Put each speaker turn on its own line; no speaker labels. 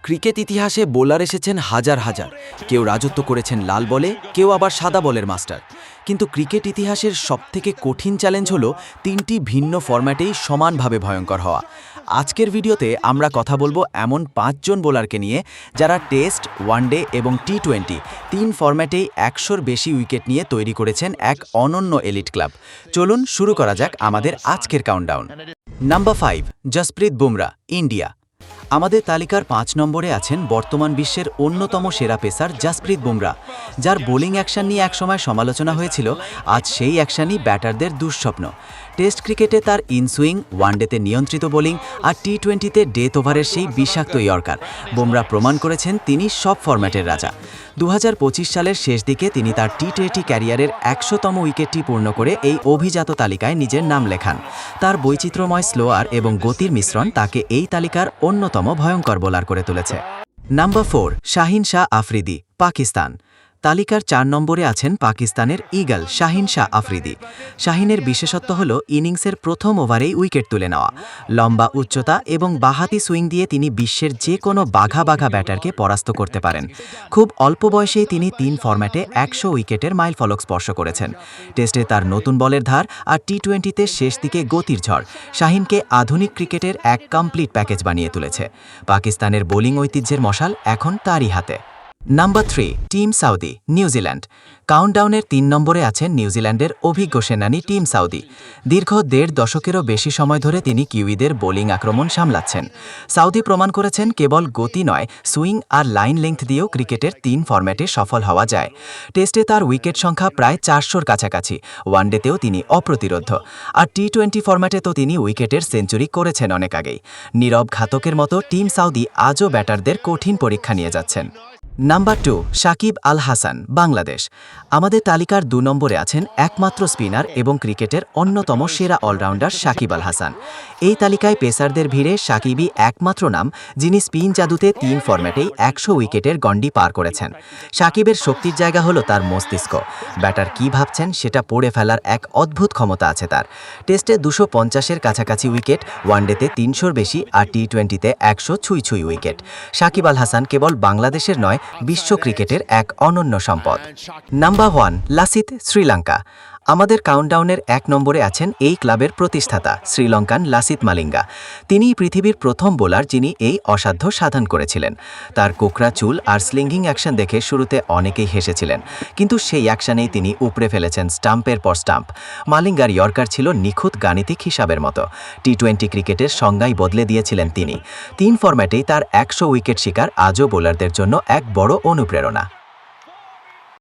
Cricket ইতিহাসে bowler এসেছেন হাজার হাজার। কেউ রাজত্ব করেছেন লাল বলে, কেউ আবার সাদা বলের মাস্টার। কিন্তু ক্রিকেট ইতিহাসের সবথেকে কঠিন চ্যালেঞ্জ হলো তিনটি ভিন্ন ফরম্যাটেই সমানভাবে ভয়ঙ্কর হওয়া। আজকের ভিডিওতে আমরা কথা বলবো এমন 5 জন বোলারকে নিয়ে যারা টেস্ট, ওয়ানডে এবং টি-20 তিন ফরম্যাটেই 100-র বেশি উইকেট নিয়ে তৈরি করেছেন এক অনন্য এলিট ক্লাব। চলুন শুরু করা যাক আমাদের আজকের countdown. Number 5, Jasprit Bumrah, India. আমাদের তালিকার 5 নম্বরে আছেন বর্তমান বিশ্বের অন্যতম সেরা পেসার জসপ্রীত বুমরা, যার বোলিং অ্যাকশন নিয়ে একসময় সমালোচনা হয়েছিল। আজ সেই অ্যাকশনই ব্যাটারদের দুঃস্বপ্ন। টেস্ট ক্রিকেটে তার ইনসুইং, ওয়ানডেতে নিয়ন্ত্রিত বোলিং আর টি-20তে ডেথ ওভারের সেই বিষাক্ত ইয়র্কার। বুমরা প্রমাণ করেছেন তিনি সব ফরম্যাটের রাজা। 2025 সালের শেষ দিকে তিনি তার টি-20 ক্যারিয়ারের 100তম উইকেটটি পূর্ণ করে এই অভিজাত তালিকায় নিজের নাম লেখান। তার বৈচিত্র্যময় স্লোয়ার এবং গতির মিশ্রণ তাকে এই তালিকার অন্যতম ভয়ঙ্কর বোলার করে তুলেছে। নাম্বার 4, শাহিন শাহ আফ্রিদি, পাকিস্তান। তালিকার 4 নম্বরে আছেন পাকিস্তানের ইগল শাহিন শাহ আফ্রিদি। শাহিনের বিশেষত্ব হল ইনিংসের প্রথম ওভারেই উইকেট তুলে নেওয়া। লম্বা উচ্চতা এবং বাঁহাতি সুইং দিয়ে তিনি বিশ্বের যে কোনো বাঘা ব্যাটারকে পরাস্ত করতে পারেন। খুব অল্প বয়সেই তিনি 3 ফরম্যাটে 100 উইকেটের মাইলফলক স্পর্শ করেছেন। টেস্টে তার নতুন বলের ধার আর টি-20তে শেষ দিকে গতির ঝড় শাহিনকে আধুনিক ক্রিকেটের এক কমপ্লিট প্যাকেজ বানিয়ে তুলেছে। পাকিস্তানের বোলিং ঐতিহ্যের মশাল এখন তারই হাতে। Number 3, team Saudi, New Zealand. কাউন্টডাউনের 3 নম্বরে আছেন নিউজিল্যান্ডের অভিজ্ঞ সেনানী টিম সাউদি। দীর্ঘ 1.5 দশকেরও বেশি সময় ধরে তিনি কিউইদের বোলিং আক্রমণ সামলাচ্ছেন। সাউদি প্রমাণ করেছেন কেবল গতি নয়, সুইং আর লাইন লেংথ দিয়েও ক্রিকেটের 3 ফরম্যাটে সফল হওয়া যায়। টেস্টে তার উইকেট সংখ্যা প্রায় 400-র কাছাকাছি। ওয়ানডেতেও তিনি অপ্রতিরোধ্য। আর টি-20 ফরম্যাটে তো তিনি উইকেটের সেঞ্চুরি করেছেন অনেক আগেই। নীরব ঘাতকের মতো টিম সাউদি আজও ব্যাটারদের কঠিন পরীক্ষা নিয়ে যাচ্ছেন। নাম্বার 2, সাকিব আল হাসান, বাংলাদেশ। আমাদের তালিকার 2 নম্বরে আছেন একমাত্র স্পিনার এবং ক্রিকেটের অন্যতম সেরা অলরাউন্ডার সাকিব আল হাসান। এই তালিকায় পেসারদের ভিড়ে সাকিবই একমাত্র নাম যিনি স্পিন জাদুতে 3 ফরম্যাটেই 100 উইকেটের গণ্ডি পার করেছেন। সাকিবের শক্তির জায়গা হলো তার মস্তিষ্ক। ব্যাটার কী ভাবছেন সেটা পড়ে ফেলার এক অদ্ভুত ক্ষমতা আছে তার। টেস্টে 250-এর কাছাকাছি উইকেট, ওয়ানডেতে 300-র বেশি আর টি-20তে 100 ছুঁই উইকেট। সাকিব আল হাসান কেবল বাংলাদেশের নয়, বিশ্ব ক্রিকেটের এক অনন্য সম্পদ। নাম্বার 1, লাসিথ, শ্রীলঙ্কা। আমাদের কাউন্টডাউনের 1 নম্বরে আছেন এই ক্লাবের প্রতিষ্ঠাতা শ্রীলঙ্কান লাসিথ মালিঙ্গা। তিনিই পৃথিবীর প্রথম বোলার যিনি এই অসাধ্য সাধন করেছিলেন। তার কোকড়া চুল আর স্লিঙ্গিং অ্যাকশন দেখে শুরুতে অনেকেই হেসেছিলেন, কিন্তু সেই অ্যাকশনেই তিনি উপড়ে ফেলেছেন স্টাম্পের পর স্টাম্প। মালিঙ্গার ইয়র্কার ছিল নিখুঁত গাণিতিক হিসাবের মতো। টি-20 ক্রিকেটের সংজ্ঞাই বদলে দিয়েছিলেন তিনি। 3 ফরম্যাটেই তার 100 উইকেট শিকার আজও বোলারদের জন্য এক বড় অনুপ্রেরণা।